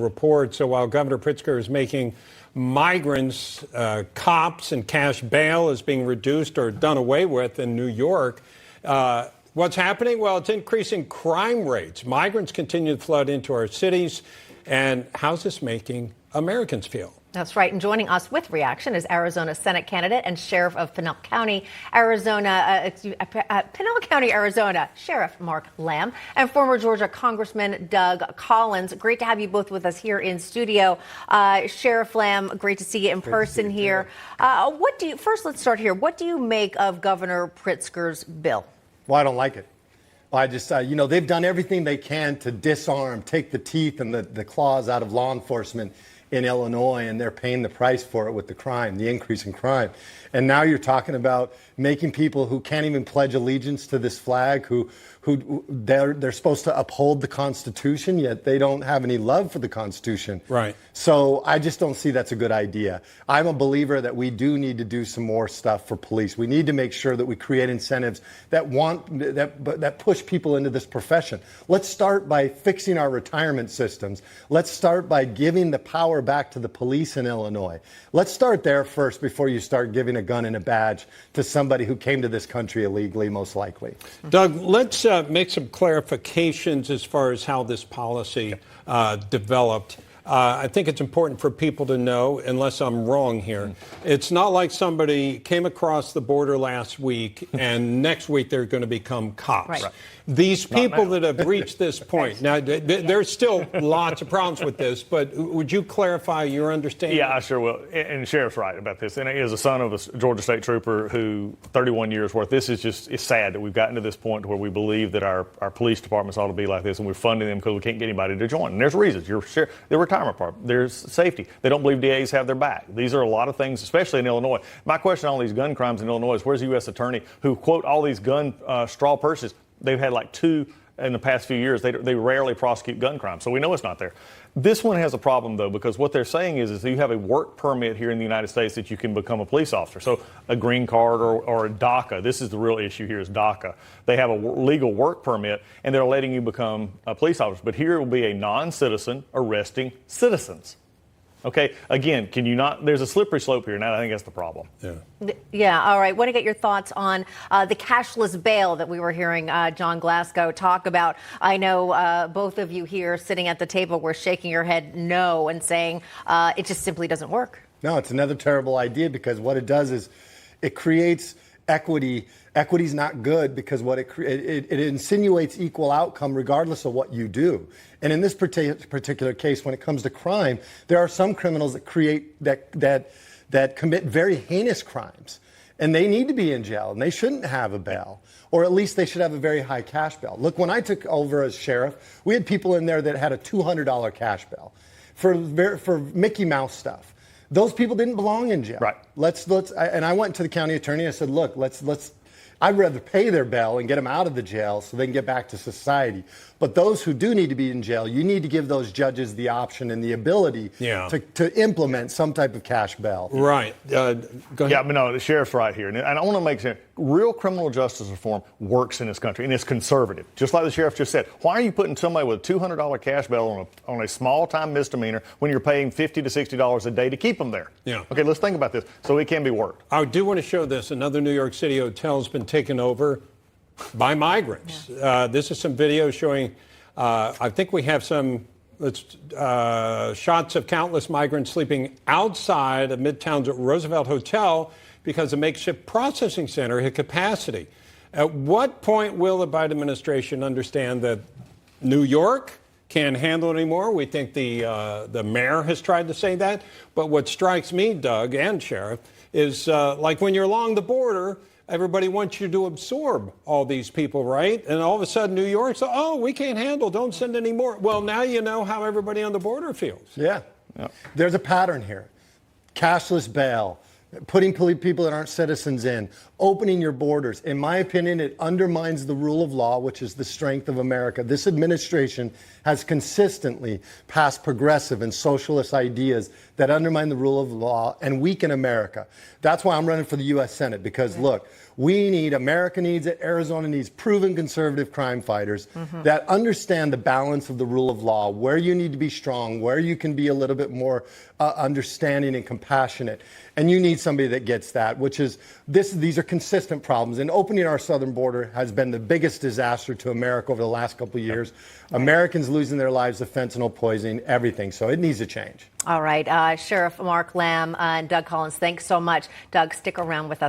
report. So while Governor Pritzker is making migrants cops and cash bail is being reduced or done away with in New York, what's happening? Well, it's increasing crime rates. Migrants continue to flood into our cities. And how's this making Americans feel? That's right. And joining us with reaction is Arizona Senate candidate and Sheriff of Pinal County, Arizona, Sheriff Mark Lamb, and former Georgia Congressman Doug Collins. Great to have you both with us here in studio. Sheriff Lamb, great to see you in person here. First, let's start here. What do you make of Governor Pritzker's bill? Well, I don't like it. I just, they've done everything they can to disarm, take the teeth and the claws out of law enforcement in Illinois, and they're paying the price for it with the crime, the increase in crime. And now you're talking about making people who can't even pledge allegiance to this flag, who they're supposed to uphold the Constitution, yet they don't have any love for the Constitution. Right. So I just don't see that's a good idea. I'm a believer that we do need to do some more stuff for police. We need to make sure that we create incentives that push people into this profession. Let's start by fixing our retirement systems. Let's start by giving the power back to the police in Illinois. Let's start there first before you start giving a gun and a badge to somebody who came to this country illegally, most likely. Doug, let's make some clarifications as far as how this policy developed. I think it's important for people to know, unless I'm wrong here, it's not like somebody came across the border last week and next week they're going to become cops. Right. These people that have reached this point, now there's still lots of problems with this, but would you clarify your understanding? Yeah, I sure will. And the Sheriff's right about this. And as a son of a Georgia State Trooper who 31 years worth, it's sad that we've gotten to this point where we believe that our police departments ought to be like this and we're funding them because we can't get anybody to join. And there's reasons. The retirement part, there's safety. They don't believe DAs have their back. These are a lot of things, especially in Illinois. My question on these gun crimes in Illinois is where's the U.S. attorney who, quote, all these gun straw purses? They've had like 2 in the past few years. They rarely prosecute gun crimes, so we know it's not there. This one has a problem, though, because what they're saying is you have a work permit here in the United States that you can become a police officer. So a green card or a DACA. This is the real issue here is DACA. They have a legal work permit, and they're letting you become a police officer. But here it will be a non-citizen arresting citizens. Okay, again, can you not? There's a slippery slope here, and I think that's the problem. Yeah, all right. Want to get your thoughts on the cashless bail that we were hearing John Glasgow talk about. I know both of you here sitting at the table were shaking your head no and saying it just simply doesn't work. No, it's another terrible idea because what it does is it creates equity. Equity's not good because what it insinuates equal outcome regardless of what you do. And in this particular case, when it comes to crime, there are some criminals that commit very heinous crimes, and they need to be in jail, and they shouldn't have a bail, or at least they should have a very high cash bail. Look, when I took over as sheriff, we had people in there that had a $200 cash bail for Mickey Mouse stuff. Those people didn't belong in jail. Right. And I went to the county attorney. I said, look, I'd rather pay their bail and get them out of the jail so they can get back to society. But those who do need to be in jail, you need to give those judges the option and the ability to implement some type of cash bail. Right. Go ahead. Yeah, but no, the sheriff's right here. And I want to make sure real criminal justice reform works in this country, and it's conservative. Just like the sheriff just said, why are you putting somebody with a $200 cash bail on a small-time misdemeanor when you're paying $50 to $60 a day to keep them there? Yeah. Okay, let's think about this. So it can be worked. I do want to show this. Another New York City hotel has been taken over by migrants. Yeah. This is some video showing, I think we have some shots of countless migrants sleeping outside of Midtown's Roosevelt Hotel because the makeshift processing center hit capacity. At what point will the Biden administration understand that New York can't handle it anymore? We think the mayor has tried to say that. But what strikes me, Doug and Sheriff, is like when you're along the border, everybody wants you to absorb all these people, right? And all of a sudden, New York's, we can't handle, don't send any more. Well, now you know how everybody on the border feels. Yeah. There's a pattern here. Cashless bail, putting people that aren't citizens in, opening your borders. In my opinion, it undermines the rule of law, which is the strength of America. This administration has consistently passed progressive and socialist ideas that undermine the rule of law and weaken America. That's why I'm running for the U.S. Senate, because look, America needs it, Arizona needs proven conservative crime fighters that understand the balance of the rule of law, where you need to be strong, where you can be a little bit more understanding and compassionate. And you need somebody that gets that, which is, these are consistent problems. And opening our southern border has been the biggest disaster to America over the last couple of years. Americans losing their lives to fentanyl poisoning, everything. So it needs to change. All right. Sheriff Mark Lamb and Doug Collins, thanks so much. Doug, stick around with us.